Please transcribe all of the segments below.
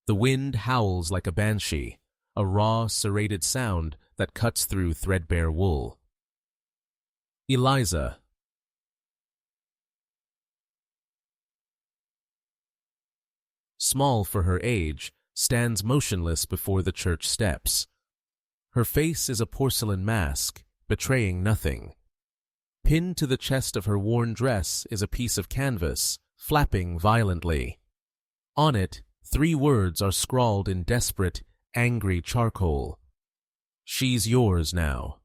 The wind howls like a banshee, a raw, serrated sound that cuts through threadbare wool. Eliza. Small for her age, stands motionless before the church steps. Her face is a porcelain mask, betraying nothing. Pinned to the chest of her worn dress is a piece of canvas, flapping violently. On it, 3 words are scrawled in desperate, angry charcoal. She's yours now.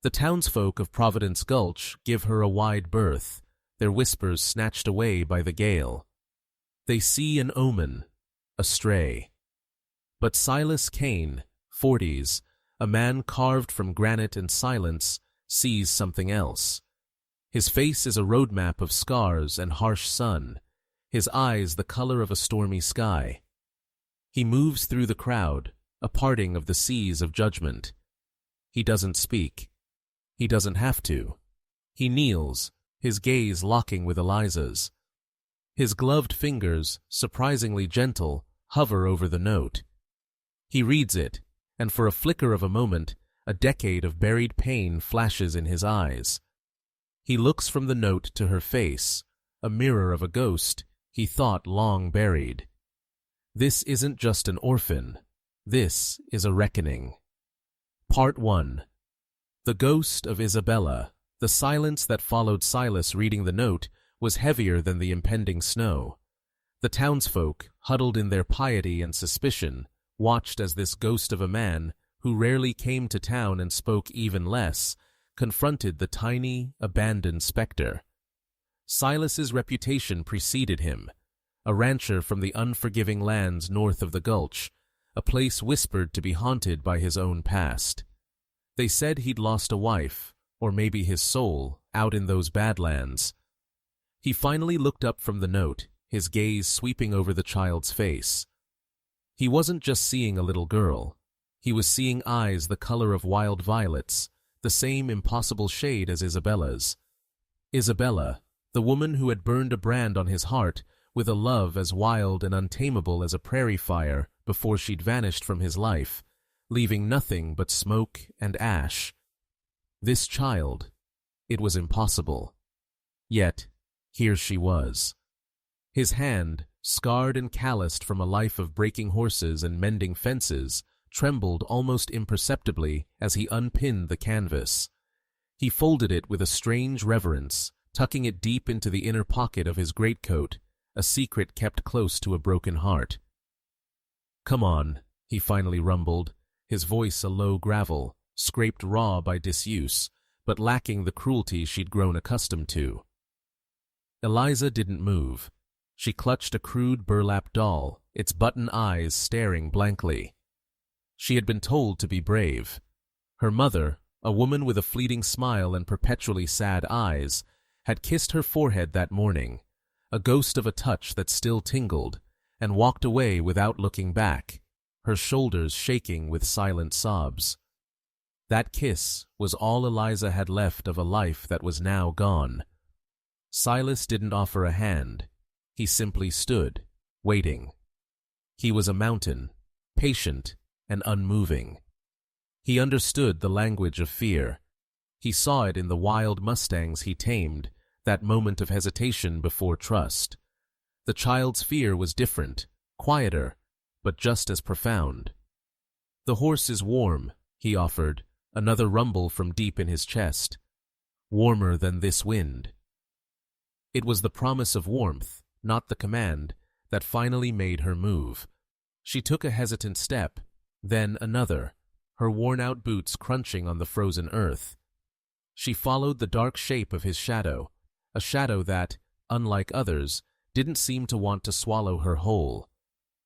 The townsfolk of Providence Gulch give her a wide berth, their whispers snatched away by the gale. They see an omen, a stray. But Silas Kane, 40s, a man carved from granite and silence, sees something else. His face is a roadmap of scars and harsh sun, his eyes the color of a stormy sky. He moves through the crowd, a parting of the seas of judgment. He doesn't speak. He doesn't have to. He kneels, his gaze locking with Eliza's. His gloved fingers, surprisingly gentle, hover over the note. He reads it, and for a flicker of a moment, a decade of buried pain flashes in his eyes. He looks from the note to her face, a mirror of a ghost he thought long buried. This isn't just an orphan. This is a reckoning. Part 1. The ghost of Isabella. The silence that followed Silas reading the note was heavier than the impending snow. The townsfolk, huddled in their piety and suspicion, watched as this ghost of a man, who rarely came to town and spoke even less, confronted the tiny, abandoned specter. Silas's reputation preceded him, a rancher from the unforgiving lands north of the gulch, a place whispered to be haunted by his own past. They said he'd lost a wife, or maybe his soul, out in those badlands. He finally looked up from the note, his gaze sweeping over the child's face. He wasn't just seeing a little girl. He was seeing eyes the color of wild violets, the same impossible shade as Isabella's. Isabella, the woman who had burned a brand on his heart with a love as wild and untamable as a prairie fire before she'd vanished from his life, leaving nothing but smoke and ash. This child, it was impossible. Yet, here she was. His hand, scarred and calloused from a life of breaking horses and mending fences, trembled almost imperceptibly as he unpinned the canvas. He folded it with a strange reverence, tucking it deep into the inner pocket of his greatcoat, a secret kept close to a broken heart. "Come on," he finally rumbled, his voice a low gravel, scraped raw by disuse, but lacking the cruelty she'd grown accustomed to. Eliza didn't move. She clutched a crude burlap doll, its button eyes staring blankly. She had been told to be brave. Her mother, a woman with a fleeting smile and perpetually sad eyes, had kissed her forehead that morning, a ghost of a touch that still tingled, and walked away without looking back, her shoulders shaking with silent sobs. That kiss was all Eliza had left of a life that was now gone. Silas didn't offer a hand. He simply stood, waiting. He was a mountain, patient and unmoving. He understood the language of fear. He saw it in the wild mustangs he tamed, that moment of hesitation before trust. The child's fear was different, quieter, but just as profound. "The horse is warm," he offered, another rumble from deep in his chest. "Warmer than this wind." It was the promise of warmth, not the command, that finally made her move. She took a hesitant step, then another, her worn-out boots crunching on the frozen earth. She followed the dark shape of his shadow, a shadow that, unlike others, didn't seem to want to swallow her whole.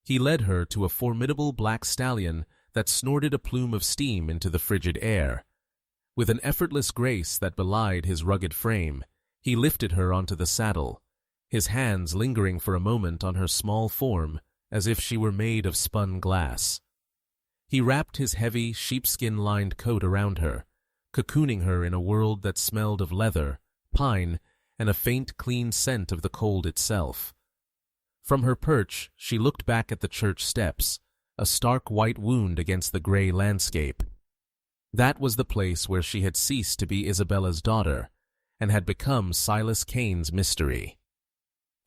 He led her to a formidable black stallion that snorted a plume of steam into the frigid air. With an effortless grace that belied his rugged frame, he lifted her onto the saddle, his hands lingering for a moment on her small form as if she were made of spun glass. He wrapped his heavy, sheepskin-lined coat around her, cocooning her in a world that smelled of leather, pine, and a faint, clean scent of the cold itself. From her perch, she looked back at the church steps, a stark white wound against the gray landscape. That was the place where she had ceased to be Isabella's daughter and had become Silas Kane's mystery.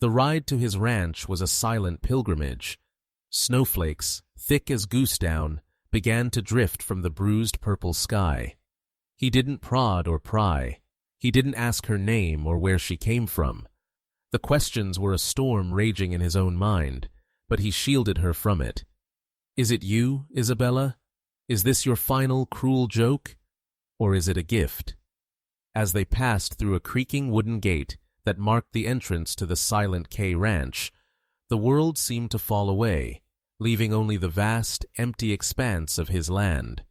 The ride to his ranch was a silent pilgrimage. Snowflakes, thick as goose down, began to drift from the bruised purple sky. He didn't prod or pry. He didn't ask her name or where she came from. The questions were a storm raging in his own mind, but he shielded her from it. Is it you, Isabella? Is this your final cruel joke? Or is it a gift? As they passed through a creaking wooden gate that marked the entrance to the Silent K Ranch, the world seemed to fall away, leaving only the vast, empty expanse of his land.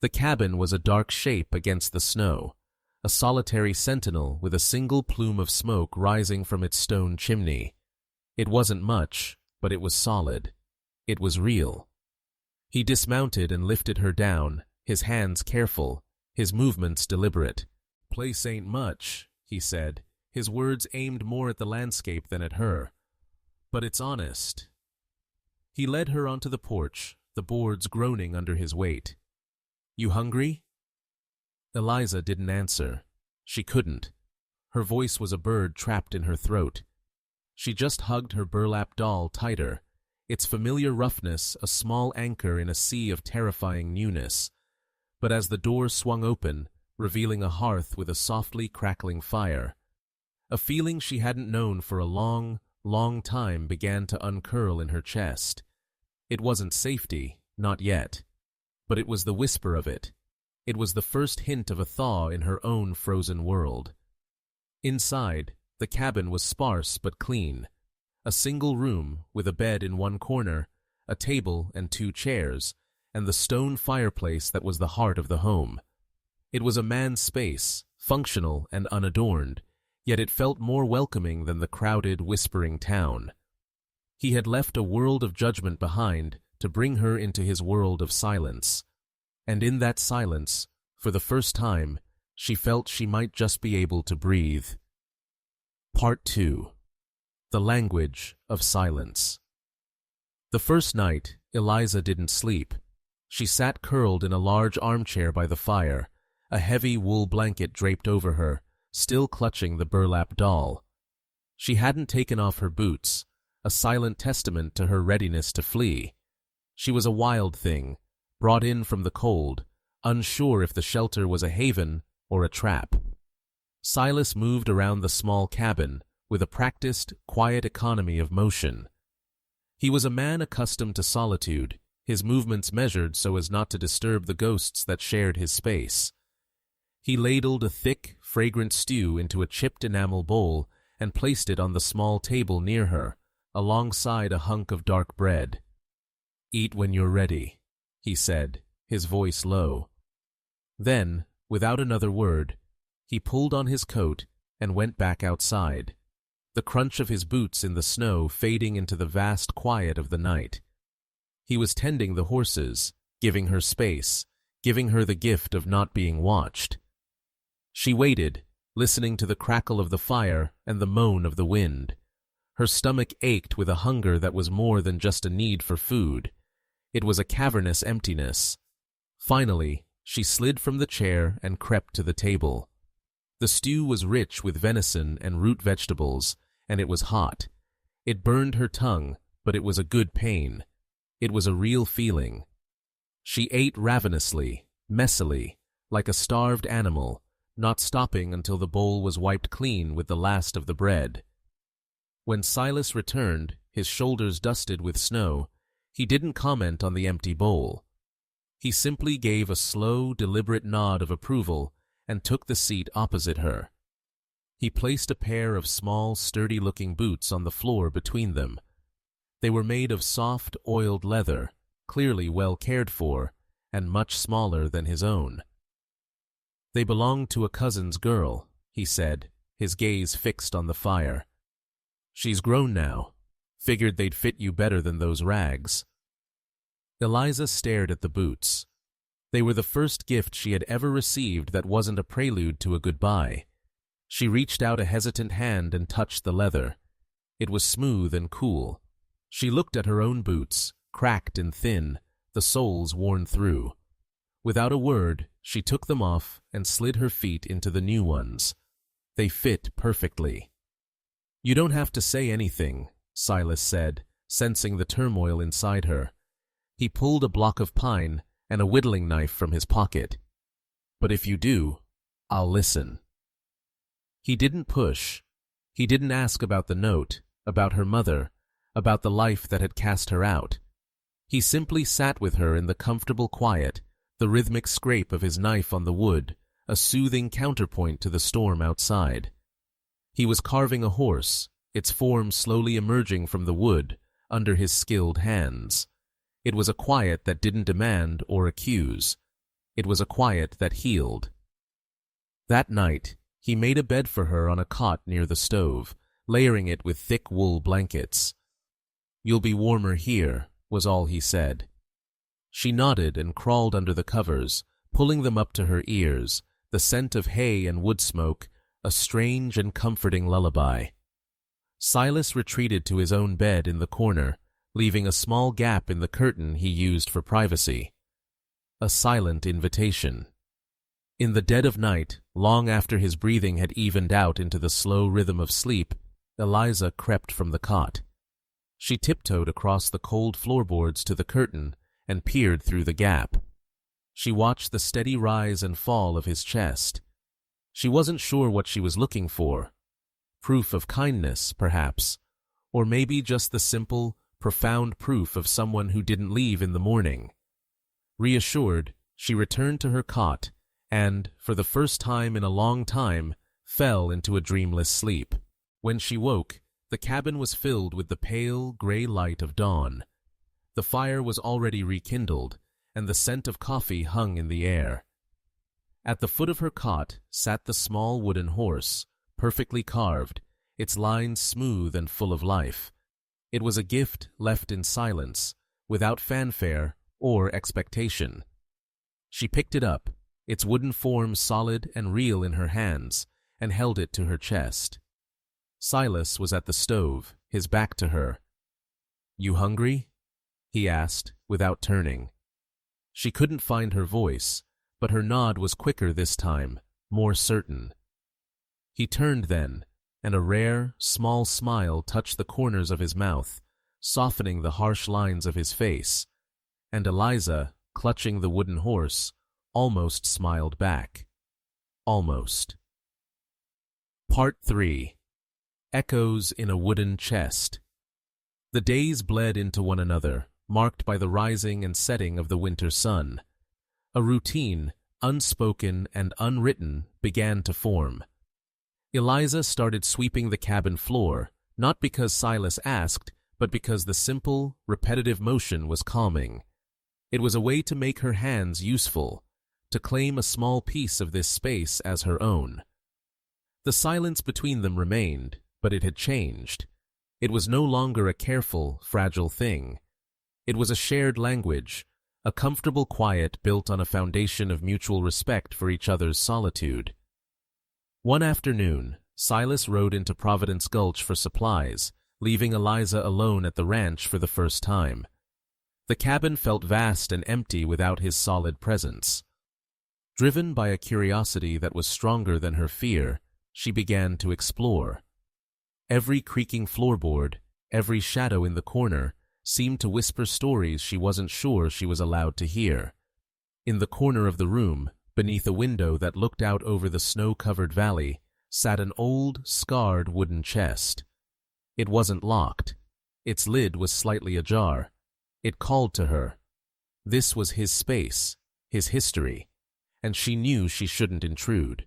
The cabin was a dark shape against the snow, a solitary sentinel with a single plume of smoke rising from its stone chimney. It wasn't much, but it was solid. It was real. He dismounted and lifted her down, his hands careful, his movements deliberate. "Place ain't much," he said, his words aimed more at the landscape than at her. "But it's honest." He led her onto the porch, the boards groaning under his weight. "You hungry?" Eliza didn't answer. She couldn't. Her voice was a bird trapped in her throat. She just hugged her burlap doll tighter, its familiar roughness a small anchor in a sea of terrifying newness. But as the door swung open, revealing a hearth with a softly crackling fire, a feeling she hadn't known for a long, long time began to uncurl in her chest. It wasn't safety, not yet. But it was the whisper of it. It was the first hint of a thaw in her own frozen world. Inside, the cabin was sparse but clean. A single room with a bed in one corner, a table and 2 chairs, and the stone fireplace that was the heart of the home. It was a man's space, functional and unadorned, yet it felt more welcoming than the crowded, whispering town. He had left a world of judgment behind to bring her into his world of silence. And in that silence, for the first time, she felt she might just be able to breathe. Part 2. The Language of Silence. The first night, Eliza didn't sleep. She sat curled in a large armchair by the fire, a heavy wool blanket draped over her, still clutching the burlap doll. She hadn't taken off her boots, a silent testament to her readiness to flee. She was a wild thing, brought in from the cold, unsure if the shelter was a haven or a trap. Silas moved around the small cabin with a practiced, quiet economy of motion. He was a man accustomed to solitude, his movements measured so as not to disturb the ghosts that shared his space. He ladled a thick, fragrant stew into a chipped enamel bowl and placed it on the small table near her, alongside a hunk of dark bread. "Eat when you're ready," he said, his voice low. Then, without another word, he pulled on his coat and went back outside, the crunch of his boots in the snow fading into the vast quiet of the night. He was tending the horses, giving her space, giving her the gift of not being watched. She waited, listening to the crackle of the fire and the moan of the wind. Her stomach ached with a hunger that was more than just a need for food. It was a cavernous emptiness. Finally, she slid from the chair and crept to the table. The stew was rich with venison and root vegetables, and it was hot. It burned her tongue, but it was a good pain. It was a real feeling. She ate ravenously, messily, like a starved animal, not stopping until the bowl was wiped clean with the last of the bread. When Silas returned, his shoulders dusted with snow, he didn't comment on the empty bowl. He simply gave a slow, deliberate nod of approval and took the seat opposite her. He placed a pair of small, sturdy-looking boots on the floor between them. They were made of soft, oiled leather, clearly well cared for, and much smaller than his own. "They belonged to a cousin's girl," he said, his gaze fixed on the fire. "She's grown now. Figured they'd fit you better than those rags." Eliza stared at the boots. They were the first gift she had ever received that wasn't a prelude to a goodbye. She reached out a hesitant hand and touched the leather. It was smooth and cool. She looked at her own boots, cracked and thin, the soles worn through. Without a word, she took them off and slid her feet into the new ones. They fit perfectly. "You don't have to say anything," Silas said, sensing the turmoil inside her. He pulled a block of pine and a whittling knife from his pocket. "But if you do, I'll listen." He didn't push. He didn't ask about the note, about her mother, about the life that had cast her out. He simply sat with her in the comfortable quiet, the rhythmic scrape of his knife on the wood, a soothing counterpoint to the storm outside. He was carving a horse, its form slowly emerging from the wood under his skilled hands. It was a quiet that didn't demand or accuse. It was a quiet that healed. That night, he made a bed for her on a cot near the stove, layering it with thick wool blankets. "You'll be warmer here," was all he said. She nodded and crawled under the covers, pulling them up to her ears, the scent of hay and wood smoke, a strange and comforting lullaby. Silas retreated to his own bed in the corner, leaving a small gap in the curtain he used for privacy. A silent invitation. In the dead of night, long after his breathing had evened out into the slow rhythm of sleep, Eliza crept from the cot. She tiptoed across the cold floorboards to the curtain and peered through the gap. She watched the steady rise and fall of his chest. She wasn't sure what she was looking for. Proof of kindness, perhaps, or maybe just the simple, profound proof of someone who didn't leave in the morning. Reassured, she returned to her cot and, for the first time in a long time, fell into a dreamless sleep. When she woke, the cabin was filled with the pale, gray light of dawn. The fire was already rekindled, and the scent of coffee hung in the air. At the foot of her cot sat the small wooden horse, perfectly carved, its lines smooth and full of life. It was a gift left in silence, without fanfare or expectation. She picked it up, its wooden form solid and real in her hands, and held it to her chest. Silas was at the stove, his back to her. "You hungry?" he asked, without turning. She couldn't find her voice, but her nod was quicker this time, more certain. He turned then, and a rare, small smile touched the corners of his mouth, softening the harsh lines of his face, and Eliza, clutching the wooden horse, almost smiled back. Almost. Part 3. Echoes in a Wooden Chest. The days bled into one another, marked by the rising and setting of the winter sun. A routine, unspoken and unwritten, began to form. Eliza started sweeping the cabin floor, not because Silas asked, but because the simple, repetitive motion was calming. It was a way to make her hands useful, to claim a small piece of this space as her own. The silence between them remained, but it had changed. It was no longer a careful, fragile thing. It was a shared language, a comfortable quiet built on a foundation of mutual respect for each other's solitude. One afternoon, Silas rode into Providence Gulch for supplies, leaving Eliza alone at the ranch for the first time. The cabin felt vast and empty without his solid presence. Driven by a curiosity that was stronger than her fear, she began to explore. Every creaking floorboard, every shadow in the corner, seemed to whisper stories she wasn't sure she was allowed to hear. In the corner of the room, beneath a window that looked out over the snow-covered valley, sat an old, scarred wooden chest. It wasn't locked. Its lid was slightly ajar. It called to her. This was his space, his history, and she knew she shouldn't intrude.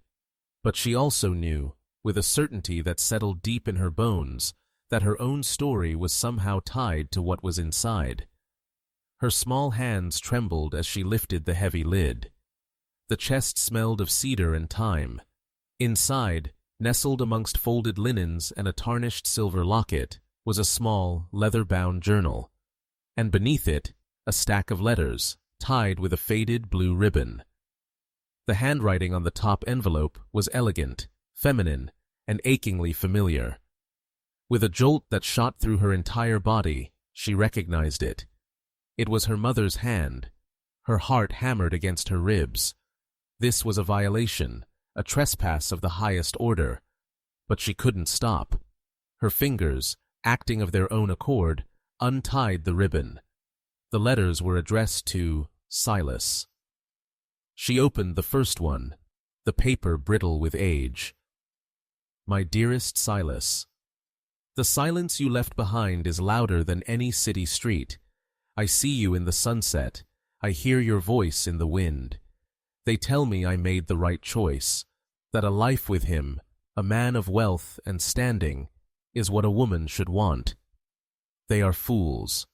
But she also knew, with a certainty that settled deep in her bones, that her own story was somehow tied to what was inside. Her small hands trembled as she lifted the heavy lid. The chest smelled of cedar and thyme. Inside, nestled amongst folded linens and a tarnished silver locket, was a small, leather-bound journal, and beneath it, a stack of letters, tied with a faded blue ribbon. The handwriting on the top envelope was elegant, feminine, and achingly familiar. With a jolt that shot through her entire body, she recognized it. It was her mother's hand. Her heart hammered against her ribs. This was a violation, a trespass of the highest order. But she couldn't stop. Her fingers, acting of their own accord, untied the ribbon. The letters were addressed to Silas. She opened the first one, the paper brittle with age. My dearest Silas, the silence you left behind is louder than any city street. I see you in the sunset. I hear your voice in the wind. They tell me I made the right choice, that a life with him, a man of wealth and standing, is what a woman should want. They are fools.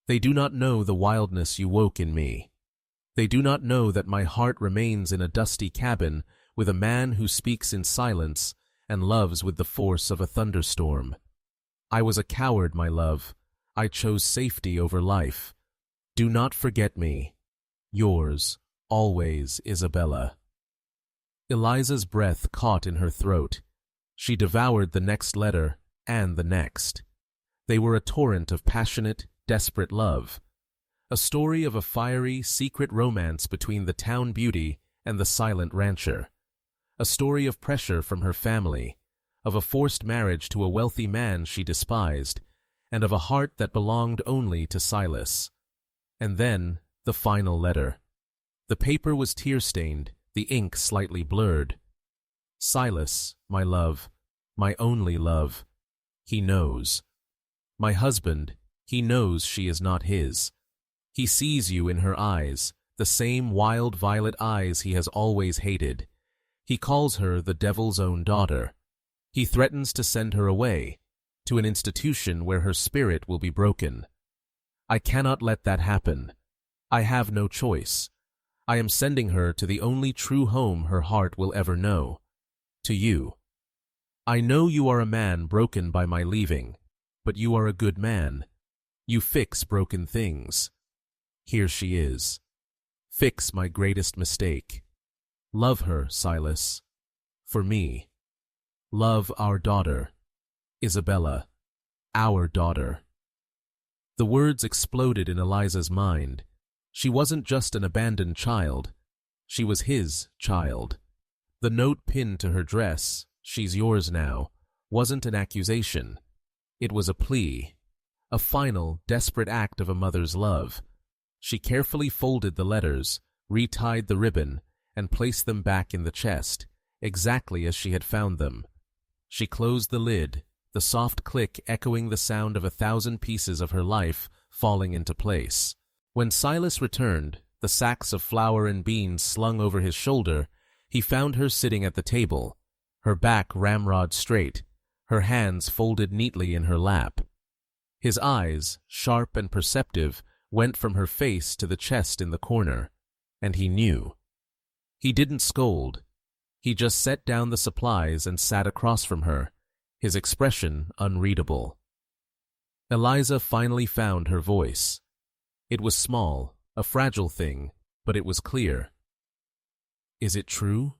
They do not know the wildness you woke in me. They do not know that my heart remains in a dusty cabin with a man who speaks in silence and loves with the force of a thunderstorm. I was a coward, my love. I chose safety over life. Do not forget me. Yours, always, Isabella. Eliza's breath caught in her throat. She devoured the next letter and the next. They were a torrent of passionate, desperate love. A story of a fiery, secret romance between the town beauty and the silent rancher. A story of pressure from her family, of a forced marriage to a wealthy man she despised, and of a heart that belonged only to Silas. And then, the final letter. The paper was tear-stained, the ink slightly blurred. Silas, my love, my only love. He knows. My husband, he knows she is not his. He sees you in her eyes, the same wild violet eyes he has always hated. He calls her the devil's own daughter. He threatens to send her away, to an institution where her spirit will be broken. I cannot let that happen. I have no choice. I am sending her to the only true home her heart will ever know. To you. I know you are a man broken by my leaving, but you are a good man. You fix broken things. Here she is. Fix my greatest mistake. Love her, Silas. For me. Love our daughter. Isabella. Our daughter. The words exploded in Eliza's mind. She wasn't just an abandoned child. She was his child. The note pinned to her dress, "She's yours now," wasn't an accusation. It was a plea. A final, desperate act of a mother's love. She carefully folded the letters, retied the ribbon, and placed them back in the chest, exactly as she had found them. She closed the lid, the soft click echoing the sound of 1,000 pieces of her life falling into place. When Silas returned, the sacks of flour and beans slung over his shoulder, he found her sitting at the table, her back ramrod straight, her hands folded neatly in her lap. His eyes, sharp and perceptive, went from her face to the chest in the corner, and he knew. He didn't scold. He just set down the supplies and sat across from her, his expression unreadable. Eliza finally found her voice. It was small, a fragile thing, but it was clear. Is it true?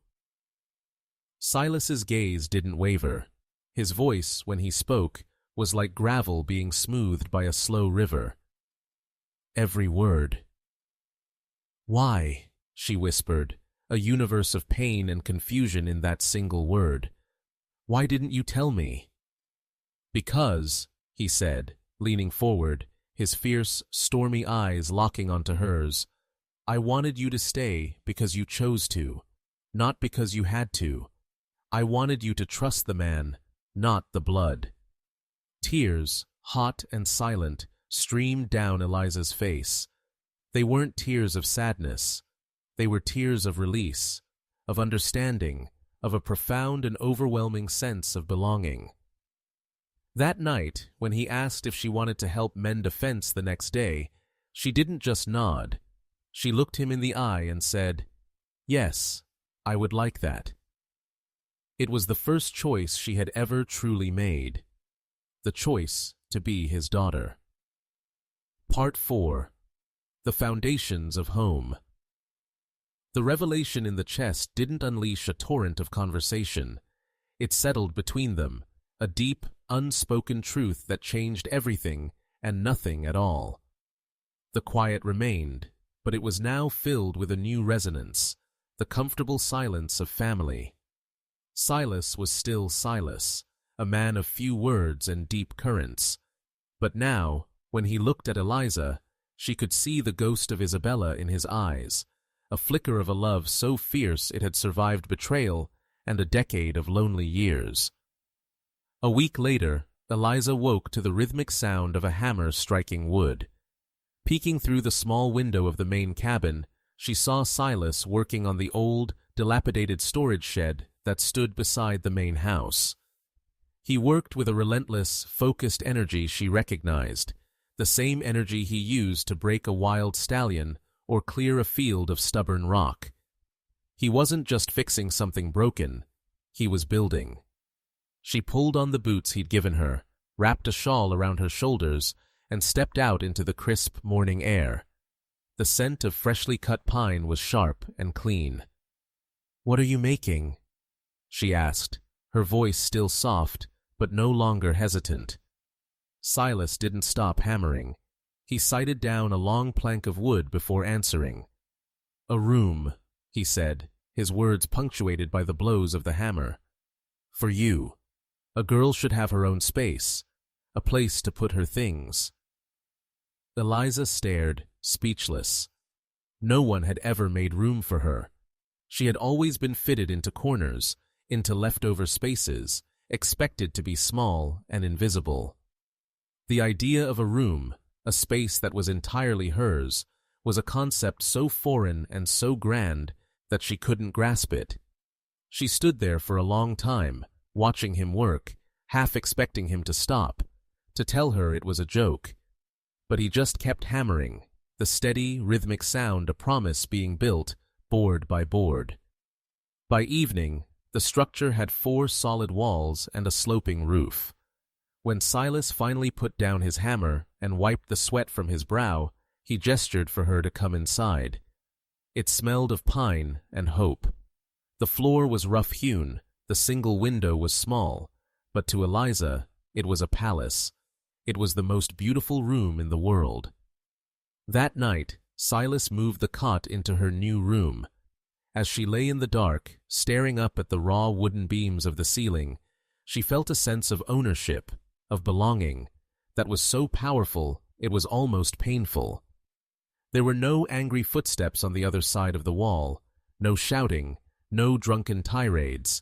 Silas's gaze didn't waver. His voice, when he spoke, was like gravel being smoothed by a slow river. Every word. Why? She whispered, a universe of pain and confusion in that single word. Why didn't you tell me? Because, he said, leaning forward, his fierce, stormy eyes locking onto hers, I wanted you to stay because you chose to, not because you had to. I wanted you to trust the man, not the blood. Tears, hot and silent, streamed down Eliza's face. They weren't tears of sadness. They were tears of release, of understanding, of a profound and overwhelming sense of belonging. That night, when he asked if she wanted to help mend a fence the next day, she didn't just nod. She looked him in the eye and said, "Yes, I would like that." It was the first choice she had ever truly made, the choice to be his daughter. Part 4. The Foundations of Home. The revelation in the chest didn't unleash a torrent of conversation. It settled between them, a deep, unspoken truth that changed everything and nothing at all. The quiet remained, but it was now filled with a new resonance, the comfortable silence of family. Silas was still Silas, a man of few words and deep currents. But now, when he looked at Eliza, she could see the ghost of Isabella in his eyes, a flicker of a love so fierce it had survived betrayal and a decade of lonely years. A week later, Eliza woke to the rhythmic sound of a hammer striking wood. Peeking through the small window of the main cabin, she saw Silas working on the old, dilapidated storage shed that stood beside the main house. He worked with a relentless, focused energy she recognized, the same energy he used to break a wild stallion or clear a field of stubborn rock. He wasn't just fixing something broken, he was building. She pulled on the boots he'd given her, wrapped a shawl around her shoulders, and stepped out into the crisp morning air. The scent of freshly cut pine was sharp and clean. "What are you making?" she asked, her voice still soft, but no longer hesitant. Silas didn't stop hammering. He sighted down a long plank of wood before answering. "A room," he said, his words punctuated by the blows of the hammer. "For you. A girl should have her own space, a place to put her things." Eliza stared, speechless. No one had ever made room for her. She had always been fitted into corners, into leftover spaces, expected to be small and invisible. The idea of a room, a space that was entirely hers, was a concept so foreign and so grand that she couldn't grasp it. She stood there for a long time, watching him work, half expecting him to stop, to tell her it was a joke. But he just kept hammering, the steady, rhythmic sound a promise being built, board by board. By evening, the structure had 4 solid walls and a sloping roof. When Silas finally put down his hammer and wiped the sweat from his brow, he gestured for her to come inside. It smelled of pine and hope. The floor was rough-hewn, the single window was small, but to Eliza, it was a palace. It was the most beautiful room in the world. That night, Silas moved the cot into her new room. As she lay in the dark, staring up at the raw wooden beams of the ceiling, she felt a sense of ownership, of belonging, that was so powerful it was almost painful. There were no angry footsteps on the other side of the wall, no shouting, no drunken tirades,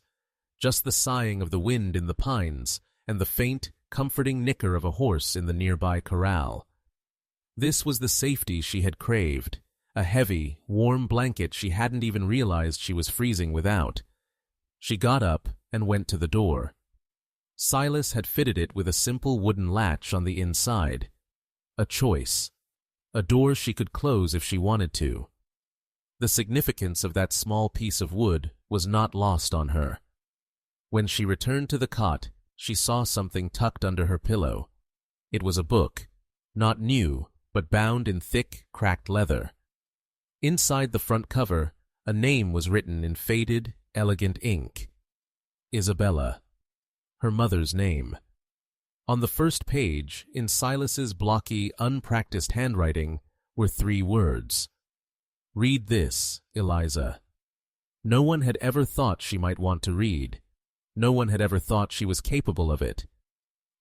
just the sighing of the wind in the pines and the faint, comforting nicker of a horse in the nearby corral. This was the safety she had craved, a heavy, warm blanket she hadn't even realized she was freezing without. She got up and went to the door. Silas had fitted it with a simple wooden latch on the inside. A choice. A door she could close if she wanted to. The significance of that small piece of wood was not lost on her. When she returned to the cot, she saw something tucked under her pillow. It was a book, not new, but bound in thick, cracked leather. Inside the front cover, a name was written in faded, elegant ink. Isabella. Her mother's name. On the first page, in Silas's blocky, unpracticed handwriting, were 3 words. "Read this, Eliza." No one had ever thought she might want to read. No one had ever thought she was capable of it.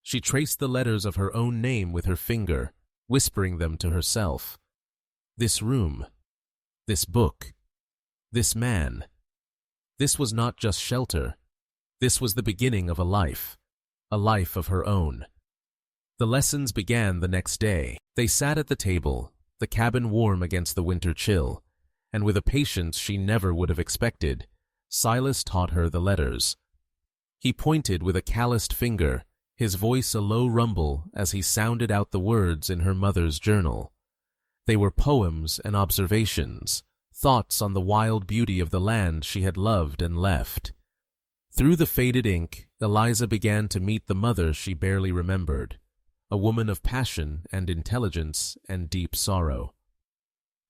She traced the letters of her own name with her finger, whispering them to herself. This room. This book. This man. This was not just shelter. This was the beginning of a life of her own. The lessons began the next day. They sat at the table, the cabin warm against the winter chill, and with a patience she never would have expected, Silas taught her the letters. He pointed with a calloused finger, his voice a low rumble as he sounded out the words in her mother's journal. They were poems and observations, thoughts on the wild beauty of the land she had loved and left. Through the faded ink, Eliza began to meet the mother she barely remembered, a woman of passion and intelligence and deep sorrow.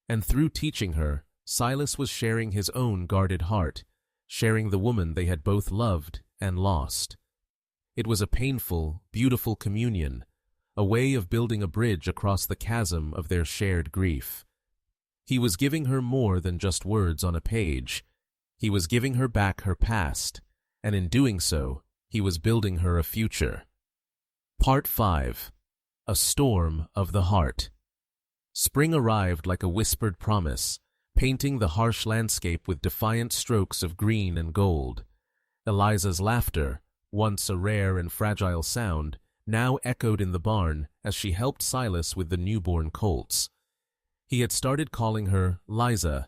And through teaching her, Silas was sharing his own guarded heart, sharing the woman they had both loved and lost. It was a painful, beautiful communion, a way of building a bridge across the chasm of their shared grief. He was giving her more than just words on a page. He was giving her back her past, and in doing so, he was building her a future. Part 5. A Storm of the Heart. Spring arrived like a whispered promise, painting the harsh landscape with defiant strokes of green and gold. Eliza's laughter, once a rare and fragile sound, now echoed in the barn as she helped Silas with the newborn colts. He had started calling her Liza,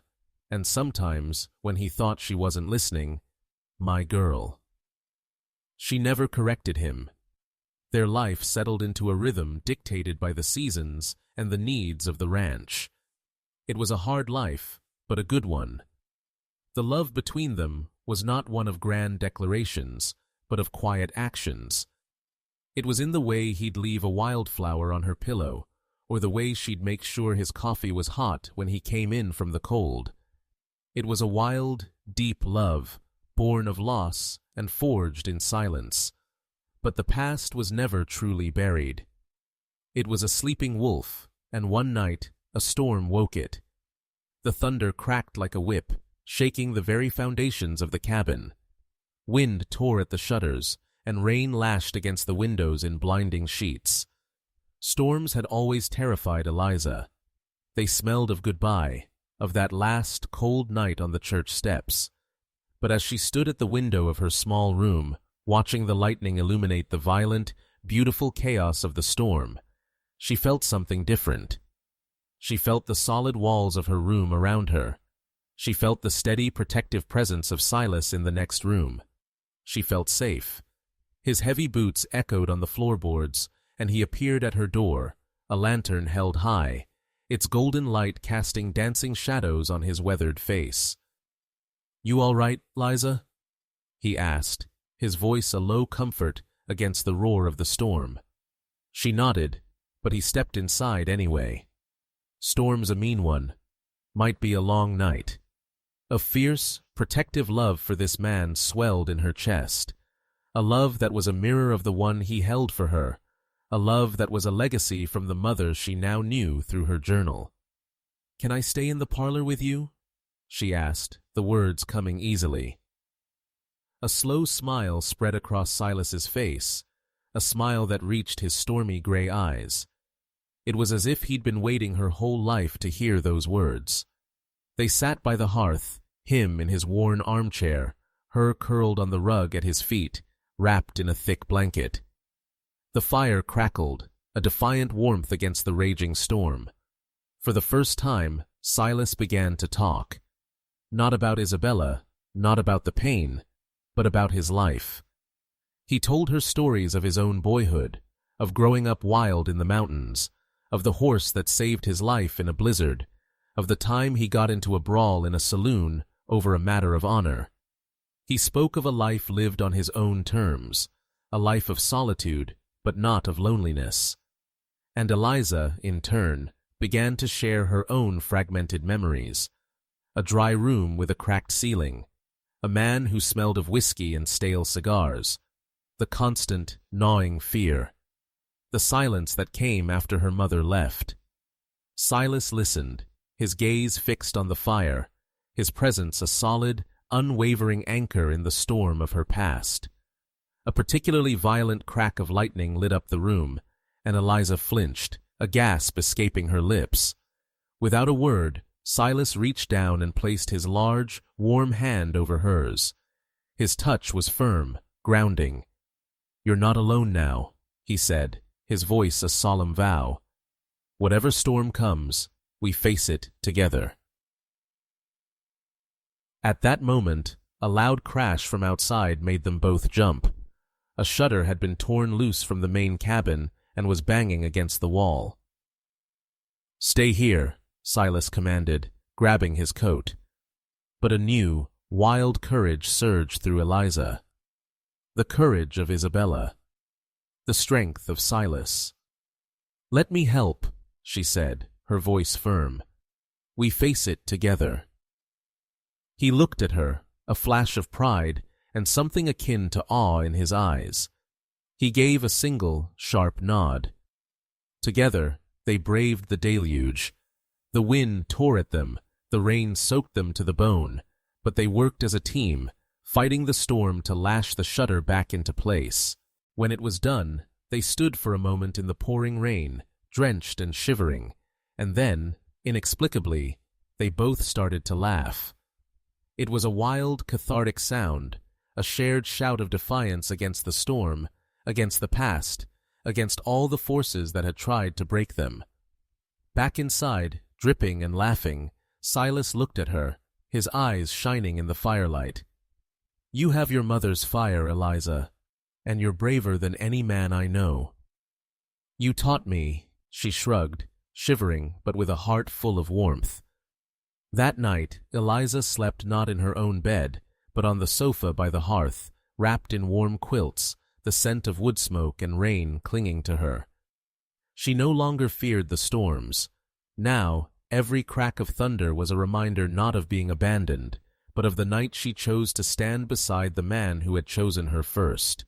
and sometimes, when he thought she wasn't listening, my girl. She never corrected him. Their life settled into a rhythm dictated by the seasons and the needs of the ranch. It was a hard life, but a good one. The love between them was not one of grand declarations, but of quiet actions. It was in the way he'd leave a wildflower on her pillow, or the way she'd make sure his coffee was hot when he came in from the cold. It was a wild, deep love, born of loss and forged in silence. But the past was never truly buried. It was a sleeping wolf, and one night a storm woke it. The thunder cracked like a whip, shaking the very foundations of the cabin. Wind tore at the shutters, and rain lashed against the windows in blinding sheets. Storms had always terrified Eliza. They smelled of goodbye, of that last cold night on the church steps. But as she stood at the window of her small room, watching the lightning illuminate the violent, beautiful chaos of the storm, she felt something different. She felt the solid walls of her room around her. She felt the steady, protective presence of Silas in the next room. She felt safe. His heavy boots echoed on the floorboards, and he appeared at her door, a lantern held high, its golden light casting dancing shadows on his weathered face. "You all right, Liza?" he asked, his voice a low comfort against the roar of the storm. She nodded, but he stepped inside anyway. Storm's a mean one. Might be a long night. A fierce, protective love for this man swelled in her chest. A love that was a mirror of the one he held for her. A love that was a legacy from the mother she now knew through her journal. "Can I stay in the parlor with you?" she asked, the words coming easily. A slow smile spread across Silas's face, a smile that reached his stormy gray eyes. It was as if he'd been waiting her whole life to hear those words. They sat by the hearth, him in his worn armchair, her curled on the rug at his feet, wrapped in a thick blanket. The fire crackled, a defiant warmth against the raging storm. For the first time, Silas began to talk. Not about Isabella, not about the pain, but about his life. He told her stories of his own boyhood, of growing up wild in the mountains, of the horse that saved his life in a blizzard, of the time he got into a brawl in a saloon over a matter of honor. He spoke of a life lived on his own terms, a life of solitude, but not of loneliness. And Eliza, in turn, began to share her own fragmented memories. A dry room with a cracked ceiling, a man who smelled of whiskey and stale cigars, the constant, gnawing fear, the silence that came after her mother left. Silas listened, his gaze fixed on the fire, his presence a solid, unwavering anchor in the storm of her past. A particularly violent crack of lightning lit up the room, and Eliza flinched, a gasp escaping her lips. Without a word, Silas reached down and placed his large, warm hand over hers. His touch was firm, grounding. "You're not alone now," he said, his voice a solemn vow. "Whatever storm comes, we face it together." At that moment, a loud crash from outside made them both jump. A shutter had been torn loose from the main cabin and was banging against the wall. "Stay here," Silas commanded, grabbing his coat. But a new, wild courage surged through Eliza. The courage of Isabella. The strength of Silas. "Let me help," she said, her voice firm. "We face it together." He looked at her, a flash of pride and something akin to awe in his eyes. He gave a single, sharp nod. Together, they braved the deluge. The wind tore at them, the rain soaked them to the bone, but they worked as a team, fighting the storm to lash the shutter back into place. When it was done, they stood for a moment in the pouring rain, drenched and shivering, and then, inexplicably, they both started to laugh. It was a wild, cathartic sound, a shared shout of defiance against the storm, against the past, against all the forces that had tried to break them. Back inside, dripping and laughing, Silas looked at her, his eyes shining in the firelight. "You have your mother's fire, Eliza, and you're braver than any man I know." "You taught me," she shrugged, shivering but with a heart full of warmth. That night, Eliza slept not in her own bed, but on the sofa by the hearth, wrapped in warm quilts, the scent of wood smoke and rain clinging to her. She no longer feared the storms. Now, every crack of thunder was a reminder not of being abandoned, but of the night she chose to stand beside the man who had chosen her first.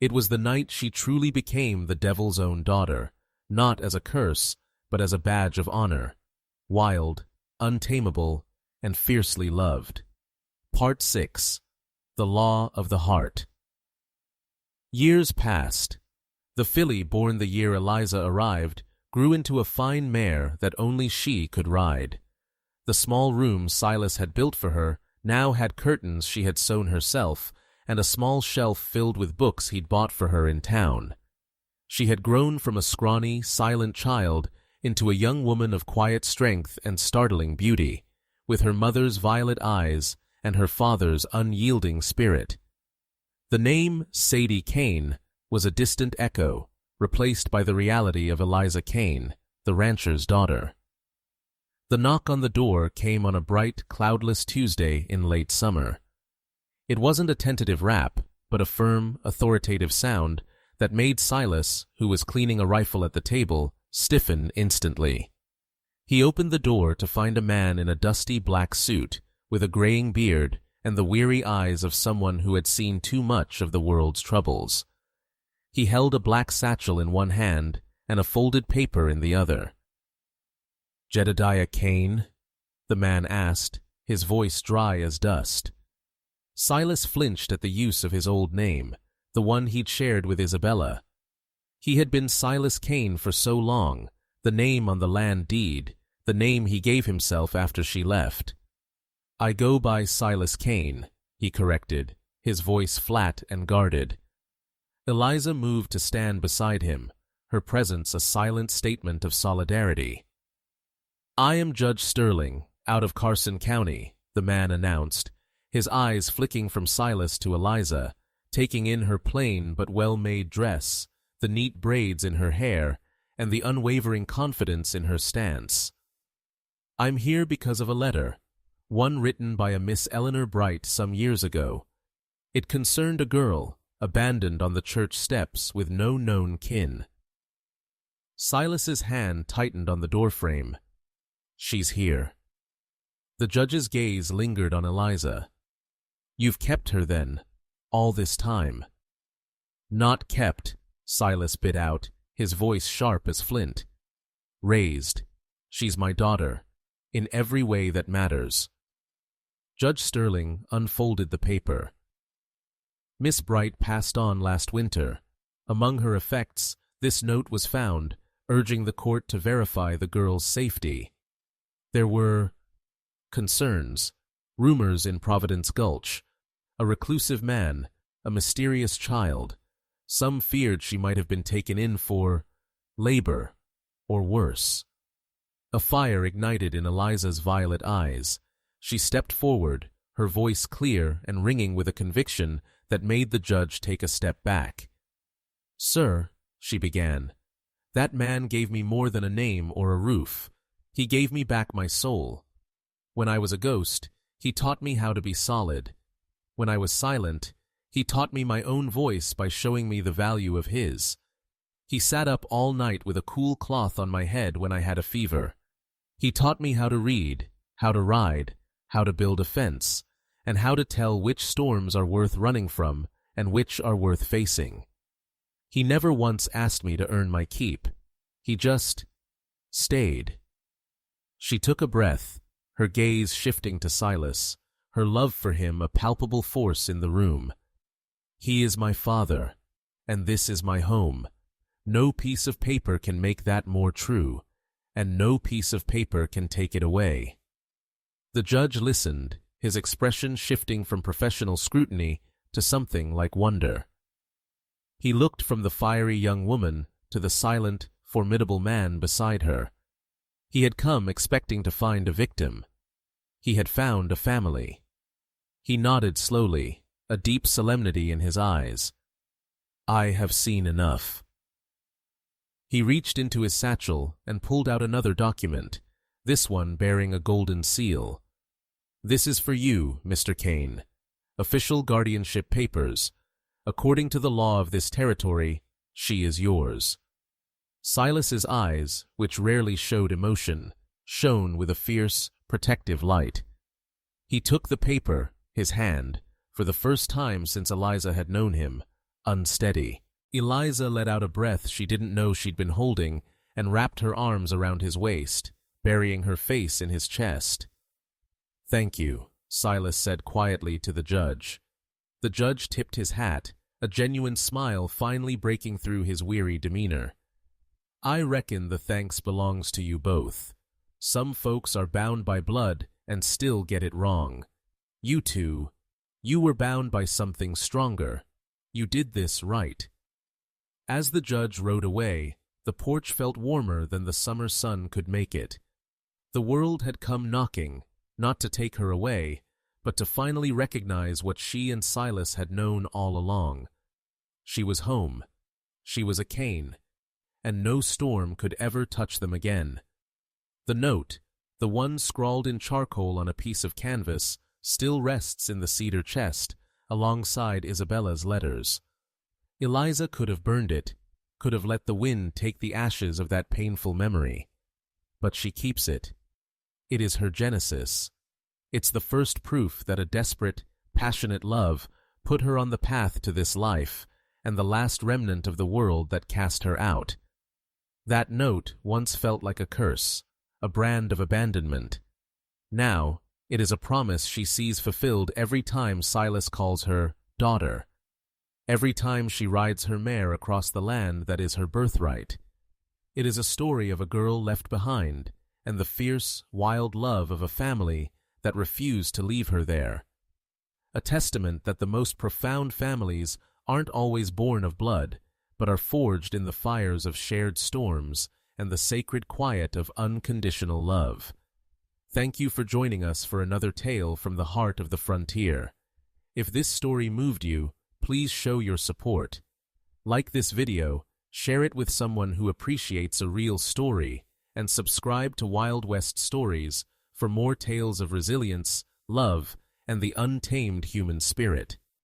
It was the night she truly became the devil's own daughter, not as a curse, but as a badge of honor, wild, untamable, and fiercely loved. Part 6. The Law of the Heart. Years passed. The filly born the year Eliza arrived grew into a fine mare that only she could ride. The small room Silas had built for her now had curtains she had sewn herself and a small shelf filled with books he'd bought for her in town. She had grown from a scrawny, silent child into a young woman of quiet strength and startling beauty, with her mother's violet eyes and her father's unyielding spirit. The name Sadie Kane was a distant echo, replaced by the reality of Eliza Kane, the rancher's daughter. The knock on the door came on a bright, cloudless Tuesday in late summer. It wasn't a tentative rap, but a firm, authoritative sound that made Silas, who was cleaning a rifle at the table, stiffen instantly. He opened the door to find a man in a dusty black suit, with a graying beard and the weary eyes of someone who had seen too much of the world's troubles. He held a black satchel in one hand and a folded paper in the other. "Jedediah Kane?" the man asked, his voice dry as dust. Silas flinched at the use of his old name, the one he'd shared with Isabella. He had been Silas Kane for so long, the name on the land deed, the name he gave himself after she left. "I go by Silas Kane," he corrected, his voice flat and guarded. Eliza moved to stand beside him, her presence a silent statement of solidarity. "I am Judge Sterling, out of Carson County," the man announced, his eyes flicking from Silas to Eliza, taking in her plain but well-made dress, the neat braids in her hair, and the unwavering confidence in her stance. "I'm here because of a letter, one written by a Miss Eleanor Bright some years ago. It concerned a girl, abandoned on the church steps with no known kin." Silas's hand tightened on the doorframe. "She's here." The judge's gaze lingered on Eliza. "You've kept her, then, all this time?" "Not kept," Silas bit out, his voice sharp as flint. "Raised. She's my daughter, in every way that matters." Judge Sterling unfolded the paper. "Miss Bright passed on last winter. Among her effects, this note was found, urging the court to verify the girl's safety. There were concerns, rumors in Providence Gulch, a reclusive man, a mysterious child. Some feared she might have been taken in for labor, or worse." A fire ignited in Eliza's violet eyes. She stepped forward, her voice clear and ringing with a conviction that made the judge take a step back. "Sir," she began, "that man gave me more than a name or a roof. He gave me back my soul. When I was a ghost, he taught me how to be solid. When I was silent, he taught me my own voice by showing me the value of his. He sat up all night with a cool cloth on my head when I had a fever. He taught me how to read, how to ride, how to build a fence, and how to tell which storms are worth running from and which are worth facing. He never once asked me to earn my keep. He just stayed. She took a breath, her gaze shifting to Silas, her love for him a palpable force in the room. He is my father, and this is my home. No piece of paper can make that more true, and no piece of paper can take it away. The judge listened, his expression shifting from professional scrutiny to something like wonder. He looked from the fiery young woman to the silent, formidable man beside her. He had come expecting to find a victim. He had found a family. He nodded slowly, a deep solemnity in his eyes. I have seen enough. He reached into his satchel and pulled out another document, this one bearing a golden seal. This is for you, Mr. Kane. Official guardianship papers. According to the law of this territory, she is yours. Silas's eyes, which rarely showed emotion, shone with a fierce, protective light. He took the paper, his hand, for the first time since Eliza had known him, unsteady. Eliza let out a breath she didn't know she'd been holding and wrapped her arms around his waist, burying her face in his chest. Thank you, Silas said quietly to the judge. The judge tipped his hat, a genuine smile finally breaking through his weary demeanor. I reckon the thanks belongs to you both. Some folks are bound by blood and still get it wrong. You two, you were bound by something stronger. You did this right. As the judge rode away, the porch felt warmer than the summer sun could make it. The world had come knocking, not to take her away, but to finally recognize what she and Silas had known all along. She was home. She was a Kane, and no storm could ever touch them again. The note, the one scrawled in charcoal on a piece of canvas, still rests in the cedar chest, alongside Isabella's letters. Eliza could have burned it, could have let the wind take the ashes of that painful memory. But she keeps it. It is her genesis. It's the first proof that a desperate, passionate love put her on the path to this life, and the last remnant of the world that cast her out. That note once felt like a curse, a brand of abandonment. Now, it is a promise she sees fulfilled every time Silas calls her daughter. Every time she rides her mare across the land that is her birthright. It is a story of a girl left behind, and the fierce, wild love of a family that refused to leave her there. A testament that the most profound families aren't always born of blood, but are forged in the fires of shared storms and the sacred quiet of unconditional love. Thank you for joining us for another tale from the heart of the frontier. If this story moved you, please show your support. Like this video, share it with someone who appreciates a real story, and subscribe to Wild West Stories for more tales of resilience, love, and the untamed human spirit.